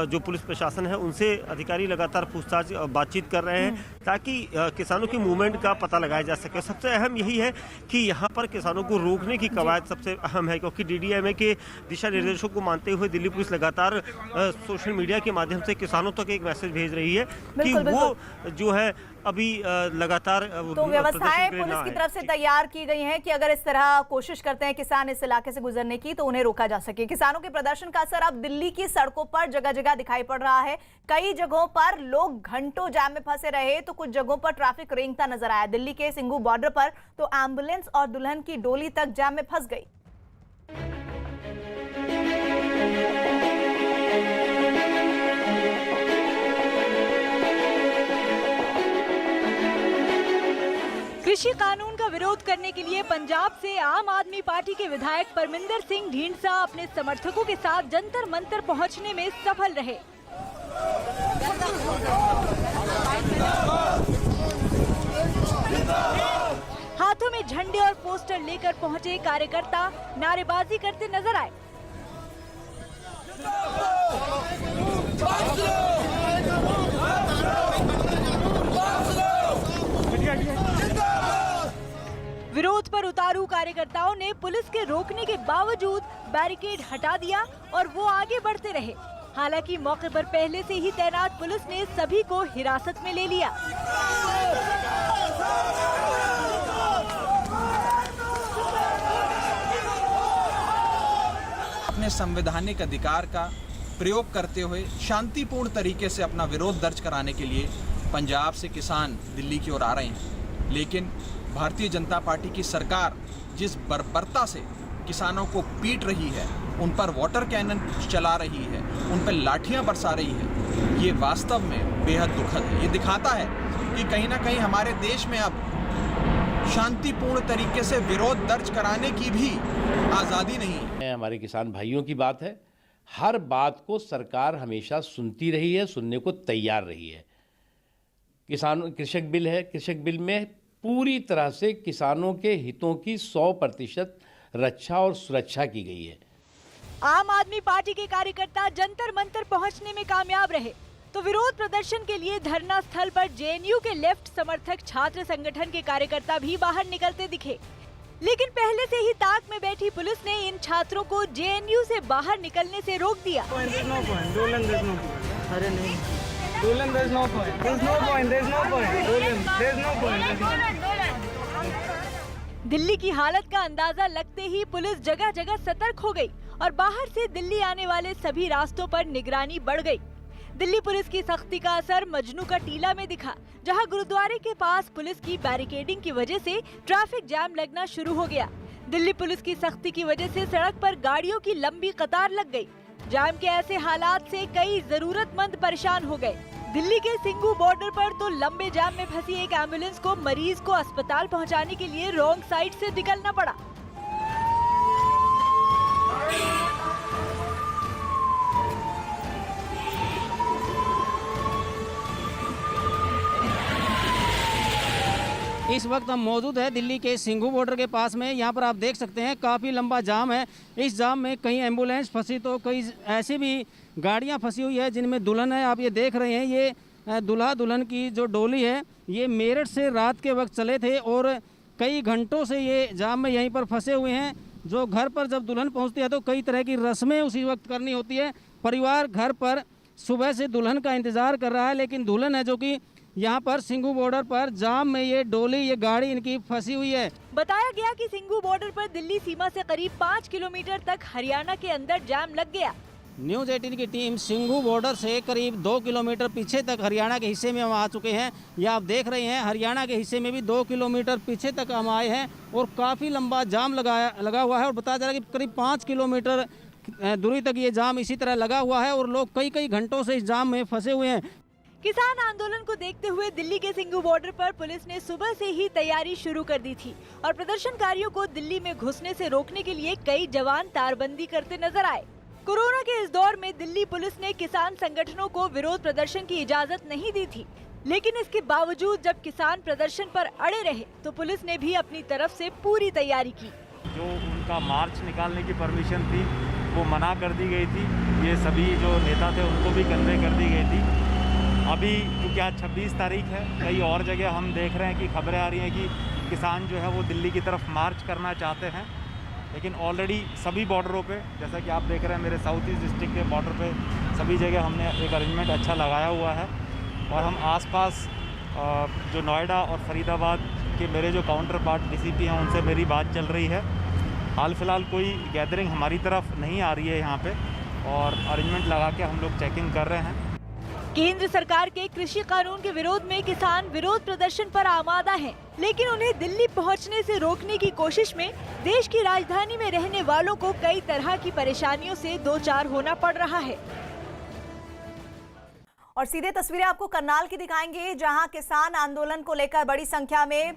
जो पुलिस प्रशासन है उनसे अधिकारी लगातार पूछताछ बातचीत कर रहे हैं, ताकि किसानों की मूवमेंट का पता लगाया जा सके। सबसे अहम यही है कि यहाँ पर किसानों को रोकने की कवायद सबसे अहम है, क्योंकि DDMA के दिशा निर्देशों को मानते हुए दिल्ली पुलिस लगातार सोशल मीडिया के माध्यम से किसानों तक एक मैसेज भेज रही है कि वो जो है अभी लगातार तो व्यवस्थाएं पुलिस की तरफ से तैयार की गई हैं कि अगर इस तरह कोशिश करते हैं किसान इस इलाके से गुजरने की तो उन्हें रोका जा सके। किसानों के प्रदर्शन का असर अब दिल्ली की सड़कों पर जगह जगह दिखाई पड़ रहा है। कई जगहों पर लोग घंटों जाम में फंसे रहे तो कुछ जगहों पर ट्रैफिक रेंगता नजर आया। दिल्ली के सिंघू बॉर्डर पर तो एम्बुलेंस और दुल्हन की डोली तक जाम में फंस गई। कृषि कानून का विरोध करने के लिए पंजाब से आम आदमी पार्टी के विधायक परमिंदर सिंह ढींढसा अपने समर्थकों के साथ जंतर मंतर पहुंचने में सफल रहे। हाथों में झंडे और पोस्टर लेकर पहुंचे कार्यकर्ता नारेबाजी करते नजर आए। विरोध पर उतारू कार्यकर्ताओं ने पुलिस के रोकने के बावजूद बैरिकेड हटा दिया और वो आगे बढ़ते रहे। हालांकि मौके पर पहले से ही तैनात पुलिस ने सभी को हिरासत में ले लिया। अपने संवैधानिक अधिकार का प्रयोग करते हुए शांतिपूर्ण तरीके से अपना विरोध दर्ज कराने के लिए पंजाब से किसान दिल्ली की ओर आ रहे हैं, लेकिन भारतीय जनता पार्टी की सरकार जिस बर्बरता से किसानों को पीट रही है, उन पर वाटर कैनन चला रही है, उन पर लाठियां बरसा रही है, ये वास्तव में बेहद दुखद है। ये दिखाता है कि कहीं ना कहीं हमारे देश में अब शांतिपूर्ण तरीके से विरोध दर्ज कराने की भी आज़ादी नहीं है। हमारे किसान भाइयों की बात है, हर बात को सरकार हमेशा सुनती रही है, सुनने को तैयार रही है। कृषक बिल है, कृषक बिल में पूरी तरह से किसानों के हितों की 100% रक्षा और सुरक्षा की गई है। आम आदमी पार्टी के कार्यकर्ता जंतर मंतर पहुंचने में कामयाब रहे तो विरोध प्रदर्शन के लिए धरना स्थल पर JNU के लेफ्ट समर्थक छात्र संगठन के कार्यकर्ता भी बाहर निकलते दिखे, लेकिन पहले से ही ताक में बैठी पुलिस ने इन छात्रों को JNU से बाहर निकलने से रोक दिया। दिल्ली की हालत का अंदाजा लगते ही पुलिस जगह जगह सतर्क हो गई और बाहर से दिल्ली आने वाले सभी रास्तों पर निगरानी बढ़ गई। दिल्ली पुलिस की सख्ती का असर मजनू का टीला में दिखा, जहां गुरुद्वारे के पास पुलिस की बैरिकेडिंग की वजह से ट्रैफिक जाम लगना शुरू हो गया। दिल्ली पुलिस की सख्ती की वजह से सड़क पर गाड़ियों की लंबी कतार लग गई। जाम के ऐसे हालात से कई जरूरतमंद परेशान हो गए। दिल्ली के सिंघू बॉर्डर पर तो लंबे जाम में फंसी एक एम्बुलेंस को मरीज को अस्पताल पहुंचाने के लिए रॉन्ग साइड से निकलना पड़ा। इस वक्त हम मौजूद है दिल्ली के सिंघू बॉर्डर के पास में। यहाँ पर आप देख सकते हैं काफ़ी लंबा जाम है। इस जाम में कई एम्बुलेंस फंसी तो कई ऐसी भी गाड़ियाँ फंसी हुई है जिनमें दुल्हन है। आप ये देख रहे हैं, ये दूल्हा दुल्हन की जो डोली है ये मेरठ से रात के वक्त चले थे और कई घंटों से ये जाम में यहीं पर फंसे हुए हैं। जो घर पर जब दुल्हन पहुँचती है तो कई तरह की रस्में उसी वक्त करनी होती है। परिवार घर पर सुबह से दुल्हन का इंतज़ार कर रहा है, लेकिन दुल्हन है जो कि यहाँ पर सिंघू बॉर्डर पर जाम में ये डोली ये गाड़ी इनकी फंसी हुई है। बताया गया कि सिंघू बॉर्डर पर दिल्ली सीमा से करीब 5 किलोमीटर तक हरियाणा के अंदर जाम लग गया। न्यूज़ 18 की टीम सिंघू बॉर्डर से करीब 2 किलोमीटर पीछे तक हरियाणा के हिस्से में हम आ चुके हैं। ये आप देख रहे हैं हरियाणा के हिस्से में भी 2 किलोमीटर पीछे तक हम आए हैं और काफ़ी लंबा जाम लगा हुआ है और बताया जा रहा है कि करीब 5 किलोमीटर दूरी तक ये जाम इसी तरह लगा हुआ है और लोग कई कई घंटों से इस जाम में फंसे हुए हैं। किसान आंदोलन को देखते हुए दिल्ली के सिंघू बॉर्डर पर पुलिस ने सुबह से ही तैयारी शुरू कर दी थी और प्रदर्शनकारियों को दिल्ली में घुसने से रोकने के लिए कई जवान तारबंदी करते नजर आए। कोरोना के इस दौर में दिल्ली पुलिस ने किसान संगठनों को विरोध प्रदर्शन की इजाजत नहीं दी थी, लेकिन इसके बावजूद जब किसान प्रदर्शन पर अड़े रहे तो पुलिस ने भी अपनी तरफ से पूरी तैयारी की। जो उनका मार्च निकालने की परमिशन थी वो मना कर दी गई थी। ये सभी जो नेता थे उनको भी कन्वे कर दी गई थी। अभी क्योंकि आज 26 तारीख है, कई और जगह हम देख रहे हैं कि खबरें आ रही हैं कि किसान जो है वो दिल्ली की तरफ मार्च करना चाहते हैं, लेकिन ऑलरेडी सभी बॉर्डरों पे, जैसा कि आप देख रहे हैं मेरे साउथ ईस्ट डिस्ट्रिक्ट के बॉर्डर पे सभी जगह हमने एक अरेंजमेंट अच्छा लगाया हुआ है। और हम आसपास जो नोएडा और फरीदाबाद के मेरे जो काउंटर पार्ट डीसीपी हैं उनसे मेरी बात चल रही है। हाल फिलहाल कोई गैदरिंग हमारी तरफ नहीं आ रही है यहाँ पे, और अरेंजमेंट लगा के हम लोग चेकिंग कर रहे हैं। केंद्र सरकार के कृषि कानून के विरोध में किसान विरोध प्रदर्शन पर आमादा हैं, लेकिन उन्हें दिल्ली पहुंचने से रोकने की कोशिश में देश की राजधानी में रहने वालों को कई तरह की परेशानियों से दो चार होना पड़ रहा है। और सीधे तस्वीरें आपको करनाल की दिखाएंगे, जहां किसान आंदोलन को लेकर बड़ी संख्या में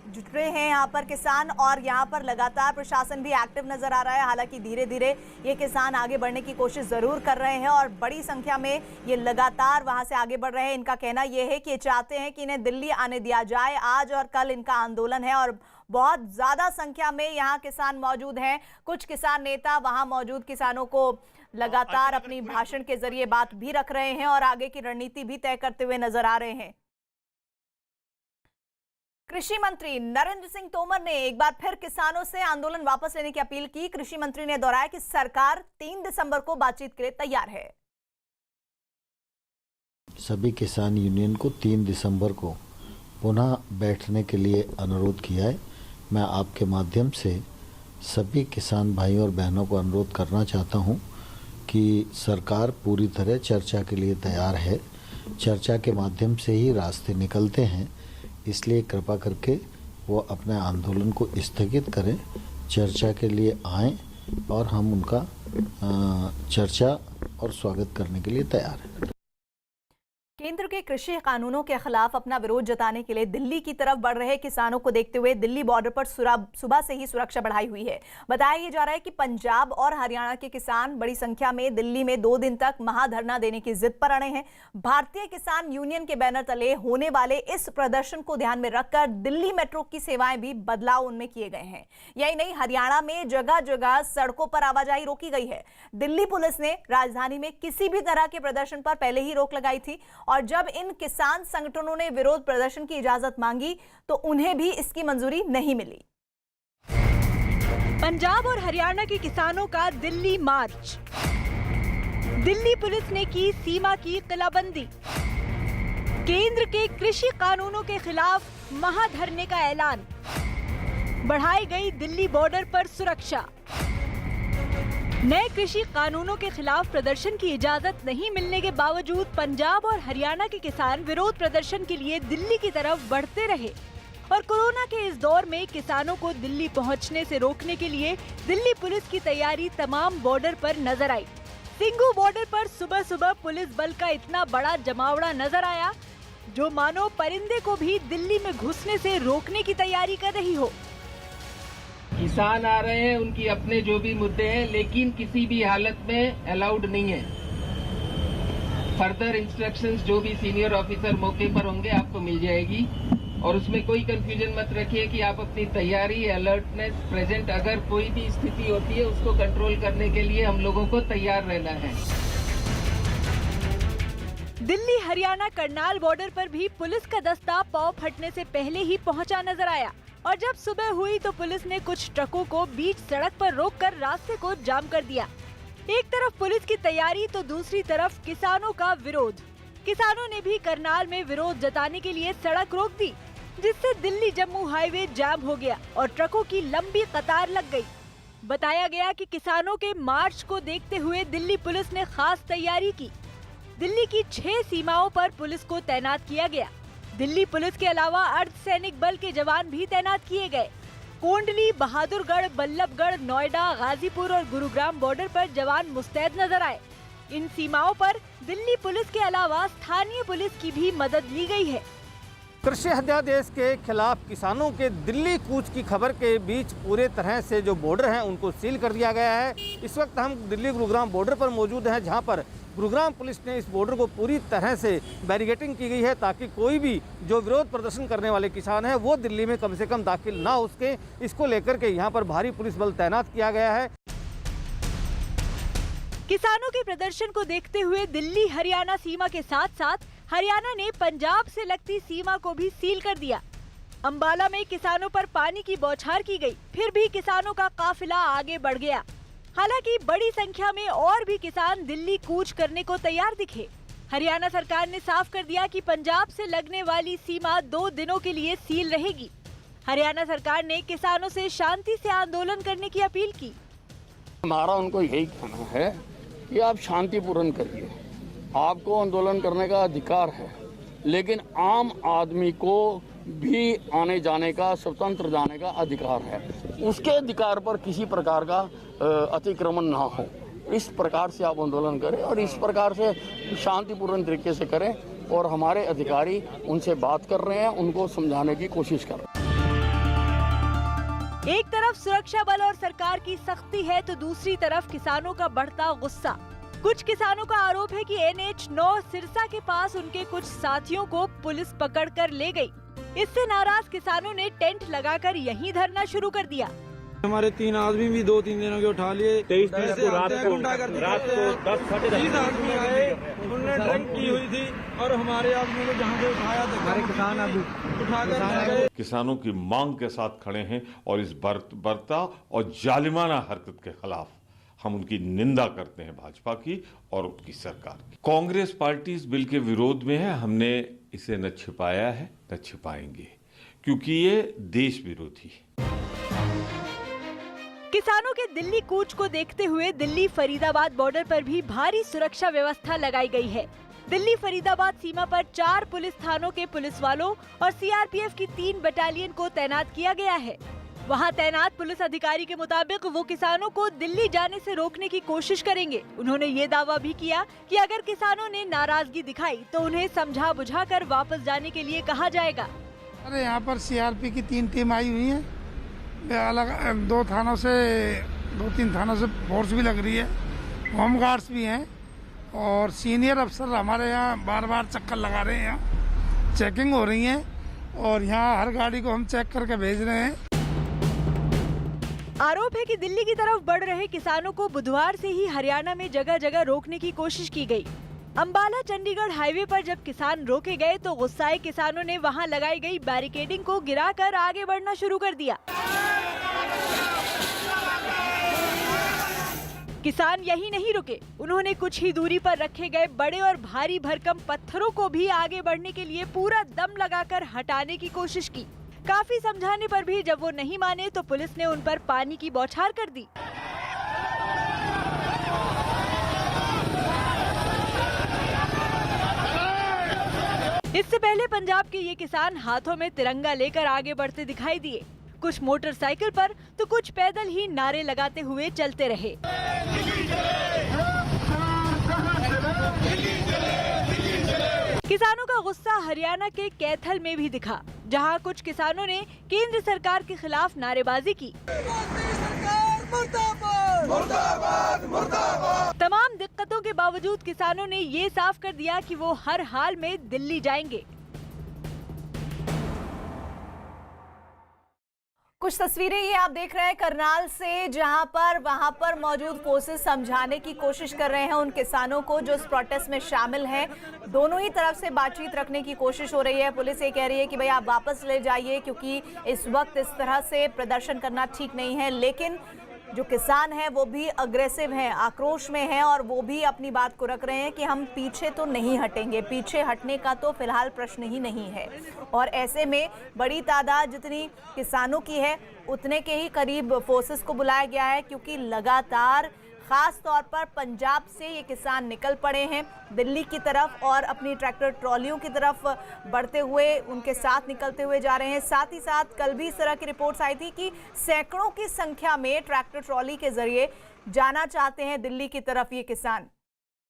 जुटे हैं यहाँ पर किसान, और यहाँ पर लगातार प्रशासन भी एक्टिव नजर आ रहा है। हालांकि धीरे धीरे ये किसान आगे बढ़ने की कोशिश जरूर कर रहे हैं और बड़ी संख्या में ये लगातार वहां से आगे बढ़ रहे हैं। इनका कहना ये है कि ये चाहते हैं कि इन्हें दिल्ली आने दिया जाए। आज और कल इनका आंदोलन है और बहुत ज्यादा संख्या में यहाँ किसान मौजूद हैं। कुछ किसान नेता वहां मौजूद किसानों को लगातार अपनी भाषण के जरिए बात भी रख रहे हैं और आगे की रणनीति भी तय करते हुए नजर आ रहे हैं। कृषि मंत्री नरेंद्र सिंह तोमर ने एक बार फिर किसानों से आंदोलन वापस लेने की अपील की। कृषि मंत्री ने दोहराया कि सरकार 3 दिसंबर को बातचीत के लिए तैयार है। सभी किसान यूनियन को 3 दिसंबर को पुनः बैठने के लिए अनुरोध किया है। मैं आपके माध्यम से सभी किसान भाइयों और बहनों को अनुरोध करना चाहता हूं कि सरकार पूरी तरह चर्चा के लिए तैयार है। चर्चा के माध्यम से ही रास्ते निकलते हैं, इसलिए कृपा करके वो अपने आंदोलन को स्थगित करें, चर्चा के लिए आएं और हम उनका चर्चा और स्वागत करने के लिए तैयार हैं। केंद्र के कृषि कानूनों के खिलाफ अपना विरोध जताने के लिए दिल्ली की तरफ बढ़ रहे किसानों को देखते हुए दिल्ली बॉर्डर पर सुबह से ही सुरक्षा बढ़ाई हुई है। बताया जा रहा है कि पंजाब और हरियाणा के किसान बड़ी संख्या में दिल्ली में 2 दिन तक महाधरना देने की जिद पर अड़े हैं। भारतीय किसान यूनियन के बैनर तले होने वाले इस प्रदर्शन को ध्यान में रखकर दिल्ली मेट्रो की सेवाएं भी बदलाव उनमें किए गए हैं। यही नहीं, हरियाणा में जगह जगह सड़कों पर आवाजाही रोकी गई है। दिल्ली पुलिस ने राजधानी में किसी भी तरह के प्रदर्शन पर पहले ही रोक लगाई थी और जब इन किसान संगठनों ने विरोध प्रदर्शन की इजाजत मांगी तो उन्हें भी इसकी मंजूरी नहीं मिली। पंजाब और हरियाणा के किसानों का दिल्ली मार्च। दिल्ली पुलिस ने की सीमा की किलाबंदी। केंद्र के कृषि कानूनों के खिलाफ महाधरने का ऐलान। बढ़ाई गई दिल्ली बॉर्डर पर सुरक्षा। नए कृषि कानूनों के खिलाफ प्रदर्शन की इजाजत नहीं मिलने के बावजूद पंजाब और हरियाणा के किसान विरोध प्रदर्शन के लिए दिल्ली की तरफ बढ़ते रहे और कोरोना के इस दौर में किसानों को दिल्ली पहुंचने से रोकने के लिए दिल्ली पुलिस की तैयारी तमाम बॉर्डर पर नजर आई। सिंघू बॉर्डर पर सुबह सुबह पुलिस बल का इतना बड़ा जमावड़ा नजर आया जो मानो परिंदे को भी दिल्ली में घुसने से रोकने की तैयारी कर रही हो। किसान आ रहे हैं, उनकी अपने जो भी मुद्दे हैं, लेकिन किसी भी हालत में अलाउड नहीं है। फर्दर इंस्ट्रक्शंस जो भी सीनियर ऑफिसर मौके पर होंगे आपको मिल जाएगी और उसमें कोई कंफ्यूजन मत रखिए कि आप अपनी तैयारी, अलर्टनेस, प्रेजेंट अगर कोई भी स्थिति होती है उसको कंट्रोल करने के लिए हम लोगों को तैयार रहना है। दिल्ली हरियाणा करनाल बॉर्डर पर भी पुलिस का दस्ता पांव फटने से पहले ही पहुंचा नजर आया और जब सुबह हुई तो पुलिस ने कुछ ट्रकों को बीच सड़क पर रोककर रास्ते को जाम कर दिया। एक तरफ पुलिस की तैयारी तो दूसरी तरफ किसानों का विरोध। किसानों ने भी करनाल में विरोध जताने के लिए सड़क रोक दी, जिससे दिल्ली जम्मू हाईवे जाम हो गया और ट्रकों की लंबी कतार लग गई। बताया गया कि किसानों के मार्च को देखते हुए दिल्ली पुलिस ने खास तैयारी की। दिल्ली की 6 सीमाओं पर पुलिस को तैनात किया गया। दिल्ली पुलिस के अलावा अर्धसैनिक बल के जवान भी तैनात किए गए। कोंडली, बहादुरगढ़, बल्लभगढ़, नोएडा, गाजीपुर और गुरुग्राम बॉर्डर पर जवान मुस्तैद नजर आए। इन सीमाओं पर दिल्ली पुलिस के अलावा स्थानीय पुलिस की भी मदद ली गई है। कृषि अध्यादेश के खिलाफ किसानों के दिल्ली कूच की खबर के बीच पूरे तरह से जो बॉर्डर हैं उनको सील कर दिया गया है। इस वक्त हम दिल्ली गुरुग्राम बॉर्डर पर मौजूद हैं, जहां पर गुरुग्राम पुलिस ने इस बॉर्डर को पूरी तरह से बैरिकेडिंग की गई है ताकि कोई भी जो विरोध प्रदर्शन करने वाले किसान हैं वो दिल्ली में कम से कम दाखिल ना हो सके। इसको लेकर के यहाँ पर भारी पुलिस बल तैनात किया गया है। किसानों के प्रदर्शन को देखते हुए दिल्ली हरियाणा सीमा के साथ साथ हरियाणा ने पंजाब से लगती सीमा को भी सील कर दिया। अंबाला में किसानों पर पानी की बौछार की गई, फिर भी किसानों का काफिला आगे बढ़ गया। हालांकि बड़ी संख्या में और भी किसान दिल्ली कूच करने को तैयार दिखे। हरियाणा सरकार ने साफ कर दिया कि पंजाब से लगने वाली सीमा 2 दिनों के लिए सील रहेगी। हरियाणा सरकार ने किसानों से शांति से आंदोलन करने की अपील की। हमारा उनको यही कहना है कि आप शांतिपूर्ण करिए, आपको आंदोलन करने का अधिकार है, लेकिन आम आदमी को भी आने जाने का, स्वतंत्र जाने का अधिकार है। उसके अधिकार पर किसी प्रकार का अतिक्रमण ना हो, इस प्रकार से आप आंदोलन करें और इस प्रकार से शांतिपूर्ण तरीके से करें। और हमारे अधिकारी उनसे बात कर रहे हैं, उनको समझाने की कोशिश कर रहे हैं। एक तरफ सुरक्षा बल और सरकार की सख्ती है तो दूसरी तरफ किसानों का बढ़ता गुस्सा। कुछ किसानों का आरोप है कि NH9 सिरसा के पास उनके कुछ साथियों को पुलिस पकड़कर ले गई। इससे नाराज किसानों ने टेंट लगाकर यहीं धरना शुरू कर दिया। हमारे 3 आदमी भी 2-3 दिनों के उठा लिए। 23 को रात को 10 आदमी आए, उन्होंने ड्रिंक की हुई थी और हमारे आदमी को जहाँ से उठाया था हमारे किसान उठाकर किसानों की मांग के साथ खड़े हैं और इस बर्ता और जालिमाना हरकत के खिलाफ हम उनकी निंदा करते हैं, भाजपा की और उनकी सरकार की। कांग्रेस पार्टी इस बिल के विरोध में है। हमने इसे न छिपाया है न छिपाएंगे, क्योंकि ये देश विरोधी है। किसानों के दिल्ली कूच को देखते हुए दिल्ली फरीदाबाद बॉर्डर पर भी भारी सुरक्षा व्यवस्था लगाई गई है। दिल्ली फरीदाबाद सीमा पर 4 पुलिस थानों के पुलिस वालों और CRPF की 3 बटालियन को तैनात किया गया है। वहां तैनात पुलिस अधिकारी के मुताबिक वो किसानों को दिल्ली जाने से रोकने की कोशिश करेंगे। उन्होंने ये दावा भी किया कि अगर किसानों ने नाराजगी दिखाई तो उन्हें समझा बुझाकर वापस जाने के लिए कहा जाएगा। अरे यहाँ पर CRP की 3 टीम आई हुई है, अलग 2 थानों से 2-3 थानों से फोर्स भी लग रही है, होम गार्ड्स भी हैं और सीनियर अफसर हमारे यहाँ बार-बार चक्कर लगा रहे हैं। यहाँ चेकिंग हो रही है और यहाँ हर गाड़ी को हम चेक करके भेज रहे हैं। आरोप है कि दिल्ली की तरफ बढ़ रहे किसानों को बुधवार से ही हरियाणा में जगह जगह रोकने की कोशिश की गई। अंबाला चंडीगढ़ हाईवे पर जब किसान रोके गए तो गुस्साए किसानों ने वहां लगाई गई बैरिकेडिंग को गिराकर आगे बढ़ना शुरू कर दिया। किसान यही नहीं रुके, उन्होंने कुछ ही दूरी पर रखे गए बड़े और भारी भरकम पत्थरों को भी आगे बढ़ने के लिए पूरा दम लगाकर हटाने की कोशिश की। काफी समझाने पर भी जब वो नहीं माने तो पुलिस ने उन पर पानी की बौछार कर दी। इससे पहले पंजाब के ये किसान हाथों में तिरंगा लेकर आगे बढ़ते दिखाई दिए। कुछ मोटरसाइकिल पर तो कुछ पैदल ही नारे लगाते हुए चलते रहे। किसानों का गुस्सा हरियाणा के कैथल में भी दिखा, जहां कुछ किसानों ने केंद्र सरकार के खिलाफ नारेबाजी की। तमाम दिक्कतों के बावजूद किसानों ने ये साफ कर दिया कि वो हर हाल में दिल्ली जाएंगे। कुछ तस्वीरें ये आप देख रहे हैं करनाल से, जहां पर वहां पर मौजूद फोर्सेस समझाने की कोशिश कर रहे हैं उन किसानों को जो इस प्रोटेस्ट में शामिल हैं। दोनों ही तरफ से बातचीत रखने की कोशिश हो रही है। पुलिस ये कह रही है कि भाई आप वापस ले जाइए क्योंकि इस वक्त इस तरह से प्रदर्शन करना ठीक नहीं है, लेकिन जो किसान हैं वो भी अग्रेसिव हैं, आक्रोश में हैं और वो भी अपनी बात को रख रहे हैं कि हम पीछे तो नहीं हटेंगे, पीछे हटने का तो फिलहाल प्रश्न ही नहीं है। और ऐसे में बड़ी तादाद जितनी किसानों की है उतने के ही करीब फोर्सेस को बुलाया गया है, क्योंकि लगातार खास तौर पर पंजाब से ये किसान निकल पड़े हैं दिल्ली की तरफ और अपनी ट्रैक्टर ट्रॉलियों की तरफ बढ़ते हुए उनके साथ निकलते हुए जा रहे हैं। साथ ही साथ कल भी इस तरह की रिपोर्ट्स आई थी कि सैकड़ों की संख्या में ट्रैक्टर ट्रॉली के जरिए जाना चाहते हैं दिल्ली की तरफ ये किसान।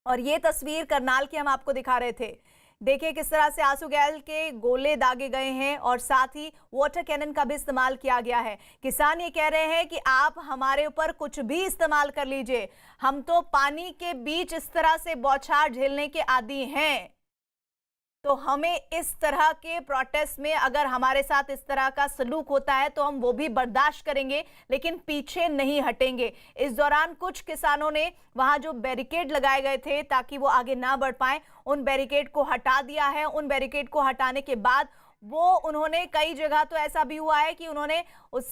और ये तस्वीर करनाल की हम आपको दिखा रहे थे। देखिए किस तरह से आंसू गैस के गोले दागे गए हैं और साथ ही वाटर कैनन का भी इस्तेमाल किया गया है। किसान ये कह रहे हैं कि आप हमारे ऊपर कुछ भी इस्तेमाल कर लीजिए, हम तो पानी के बीच इस तरह से बौछार झेलने के आदी हैं, तो हमें इस तरह के प्रोटेस्ट में अगर हमारे साथ इस तरह का सलूक होता है तो हम वो भी बर्दाश्त करेंगे, लेकिन पीछे नहीं हटेंगे। इस दौरान कुछ किसानों ने वहां जो बैरिकेड लगाए गए थे ताकि वो आगे ना बढ़ पाए, उन बैरिकेड को हटा दिया है। उन बैरिकेड को हटाने के बाद वो उन्होंने कई जगह तो ऐसा भी हुआ है कि उन्होंने उस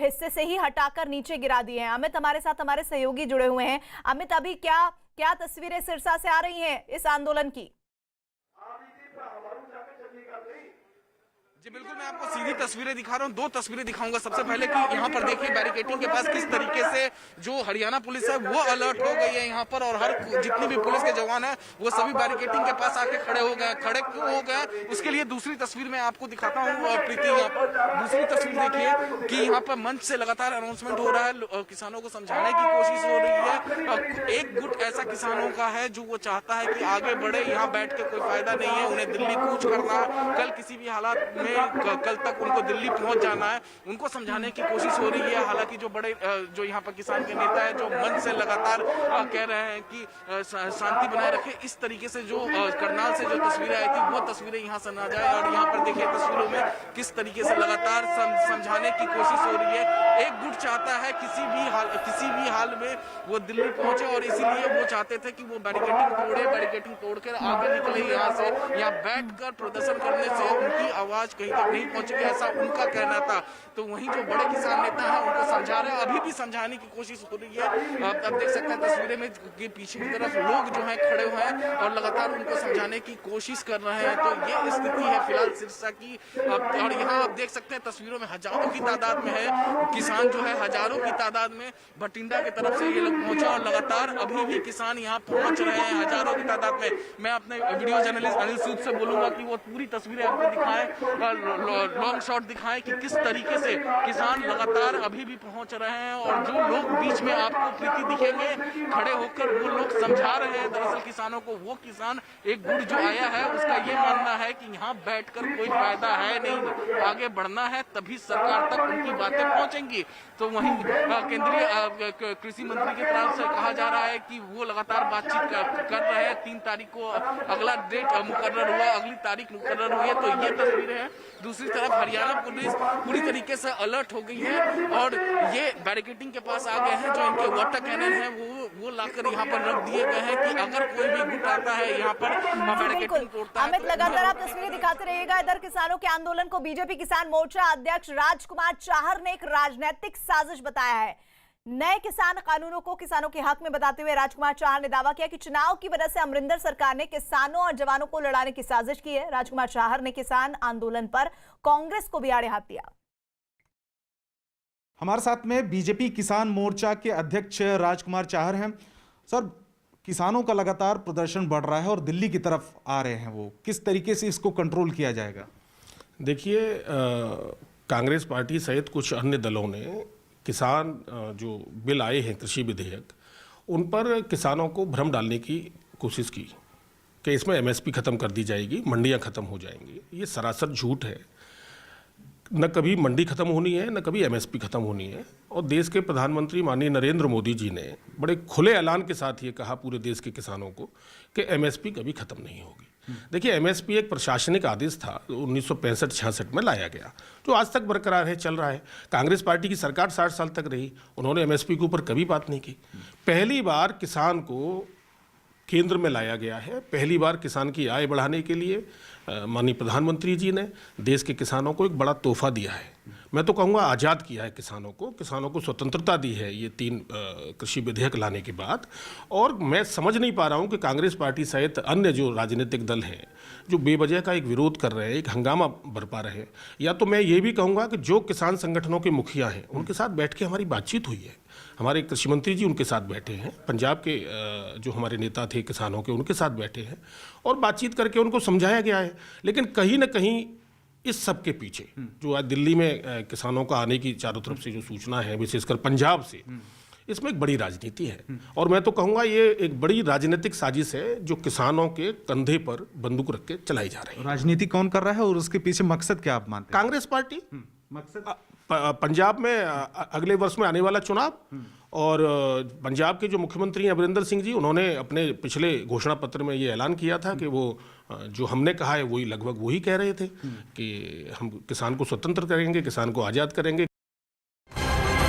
हिस्से से ही हटाकर नीचे गिरा दिए हैं। अमित हमारे साथ, हमारे सहयोगी जुड़े हुए हैं। अमित, अभी क्या तस्वीरें सिरसा से आ रही हैं इस आंदोलन की? जी बिल्कुल, मैं आपको सीधी तस्वीरें दिखा रहा हूँ। दो तस्वीरें दिखाऊंगा। सबसे पहले कि यहाँ पर देखिए बैरिकेडिंग के पास किस तरीके से जो हरियाणा पुलिस है वो अलर्ट हो गई है यहाँ पर, और हर जितनी भी पुलिस के जवान है वो सभी बैरिकेडिंग के पास आके खड़े हो गए। खड़े क्यों हो गए उसके लिए दूसरी तस्वीर मैं आपको दिखाता हूँ। प्रीति, यहाँ पर दूसरी तस्वीर देखिए कि यहाँ पर मंच से लगातार अनाउंसमेंट हो रहा है, किसानों को समझाने की कोशिश हो रही है। एक गुट ऐसा किसानों का है जो वो चाहता है कि आगे बढ़े, यहाँ बैठ के कोई फायदा नहीं है, उन्हें दिल्ली कूच करना है, कल किसी भी हालात में कल तक उनको दिल्ली पहुंच जाना है। उनको समझाने की कोशिश हो रही है। हालांकि जो बड़े जो यहाँ पर किसान के नेता है जो मंच से लगातार कह रहे हैं कि शांति बनाए रखे, इस तरीके से जो करनाल से जो तस्वीरें आई थी वो तस्वीरें यहाँ से ना जाए। और यहाँ पर देखिए तस्वीरों में किस तरीके से लगातार समझाने की कोशिश हो रही है। एक गुट चाहता है किसी भी हाल में वो दिल्ली पहुंचे, और इसीलिए वो चाहते थे कि वो बैरिकेडिंग तोड़कर आगे निकले यहाँ से। यहाँ बैठकर प्रदर्शन करने से उनकी आवाज कहीं तक नहीं पहुंचेगी, ऐसा उनका कहना था। तो वहीं जो बड़े किसान नेता हैं उनको समझा रहे हैं, अभी भी समझाने की कोशिश हो रही है। अब देख सकते हैं तस्वीरें में कि पीछे की तरफ लोग जो हैं खड़े हुए हैं और लगातार उनको समझाने की कोशिश कर रहे हैं। तो ये स्थिति है फिलहाल सिरसा की। और यहाँ आप देख सकते हैं तस्वीरों में हजारों की तादाद में है किसान जो है, हजारों की तादाद में भटिंडा की तरफ से ये लोग पहुंचे और लगातार अभी भी किसान यहाँ पहुंच रहे हैं हजारों की तादाद में। मैं अपने वीडियो जर्नलिस्ट अनिल सूद से बोलूंगा कि वो पूरी तस्वीरें आपको दिखाएं, लॉन्ग शॉट दिखाएं कि किस तरीके से किसान लगातार अभी भी पहुंच रहे हैं। और जो लोग बीच में आपको प्रीति दिखेंगे खड़े होकर वो लोग समझा रहे हैं दरअसल किसानों को। वो किसान एक गुट जो आया है उसका ये मानना है कि यहाँ बैठकर कोई फायदा है नहीं, आगे बढ़ना है तभी सरकार तक उनकी बातें पहुंचेंगी। तो वहीं केंद्रीय कृषि मंत्री की तरफ से कहा जा रहा है कि वो लगातार बातचीत कर रहे हैं। 3 तारीख को अगला डेट मुकर्रर हुआ, अगली तारीख मुकर्रर हुई है। तो ये तस्वीरें हैं। दूसरी तरफ हरियाणा पुलिस पूरी तरीके से अलर्ट हो गई है और ये बैरिकेडिंग के पास आ गए हैं। जो इनके वाटर कैनन है वो लाकर यहाँ पर रख दिए गए हैं कि अगर कोई भी गुट आता है यहाँ पर बैरिकेडिंग तोड़ता है। अमित, लगातार आप तस्वीरें दिखाते रहिएगा। इधर किसानों के आंदोलन को बीजेपी किसान मोर्चा अध्यक्ष राजकुमार चाहर ने एक राजनीतिक साजिश बताया है। नए किसान कानूनों को किसानों के हक में बताते हुए राजकुमार चाहर ने दावा किया कि चुनाव की वजह से अमरिंदर सरकार ने किसानों और जवानों को लड़ाने की साजिश की है। राजकुमार चाहर ने किसान आंदोलन पर कांग्रेस को भी आड़े हाथ दिया। हमारे साथ में बीजेपी किसान मोर्चा के अध्यक्ष राजकुमार चाहर हैं। सर, किसानों का लगातार प्रदर्शन बढ़ रहा है और दिल्ली की तरफ आ रहे हैं, वो किस तरीके से इसको कंट्रोल किया जाएगा? देखिए, कांग्रेस पार्टी सहित कुछ अन्य दलों ने किसान जो बिल आए हैं कृषि विधेयक, उन पर किसानों को भ्रम डालने की कोशिश की कि इसमें एमएसपी ख़त्म कर दी जाएगी, मंडियां ख़त्म हो जाएंगी। ये सरासर झूठ है। न कभी मंडी ख़त्म होनी है, न कभी एमएसपी ख़त्म होनी है। और देश के प्रधानमंत्री माननीय नरेंद्र मोदी जी ने बड़े खुले ऐलान के साथ ये कहा पूरे देश के किसानों को कि एमएसपी कभी ख़त्म नहीं होगी। देखिए, एमएसपी एक प्रशासनिक आदेश था, 1965-66 में लाया गया, जो आज तक बरकरार है, चल रहा है। कांग्रेस पार्टी की सरकार 60 साल तक रही, उन्होंने एमएसपी के ऊपर कभी बात नहीं की। पहली बार किसान को केंद्र में लाया गया है। पहली बार किसान की आय बढ़ाने के लिए माननीय प्रधानमंत्री जी ने देश के किसानों को एक बड़ा तोहफा दिया है। मैं तो कहूँगा आज़ाद किया है किसानों को स्वतंत्रता दी है ये 3 कृषि विधेयक लाने के बाद। और मैं समझ नहीं पा रहा हूँ कि कांग्रेस पार्टी सहित अन्य जो राजनीतिक दल हैं जो बेवजह का एक विरोध कर रहे हैं, एक हंगामा बरपा रहे हैं। या तो मैं ये भी कहूँगा कि जो किसान संगठनों के मुखिया हैं उनके साथ बैठ के हमारी बातचीत हुई है, हमारे कृषि मंत्री जी उनके साथ बैठे हैं, पंजाब के जो हमारे नेता थे किसानों के उनके साथ बैठे हैं और बातचीत करके उनको समझाया गया है। लेकिन कहीं ना कहीं इस सब के पीछे जो आज दिल्ली में किसानों का आने की चारों तरफ से जो सूचना है, विशेषकर पंजाब से, इसमें एक बड़ी राजनीति है। और मैं तो कहूँगा ये एक बड़ी राजनीतिक साजिश है जो किसानों के कंधे पर बंदूक रख के चलाई जा रही है। राजनीति कौन कर रहा है और उसके पीछे मकसद क्या आप मानते हैं? कांग्रेस पार्टी मकसद पंजाब में अगले वर्ष में आने वाला चुनाव, और पंजाब के जो मुख्यमंत्री हैं अमरिंदर सिंह जी, उन्होंने अपने पिछले घोषणा पत्र में ये ऐलान किया था कि वो जो हमने कहा है वही लगभग वही कह रहे थे कि हम किसान को स्वतंत्र करेंगे, किसान को आज़ाद करेंगे।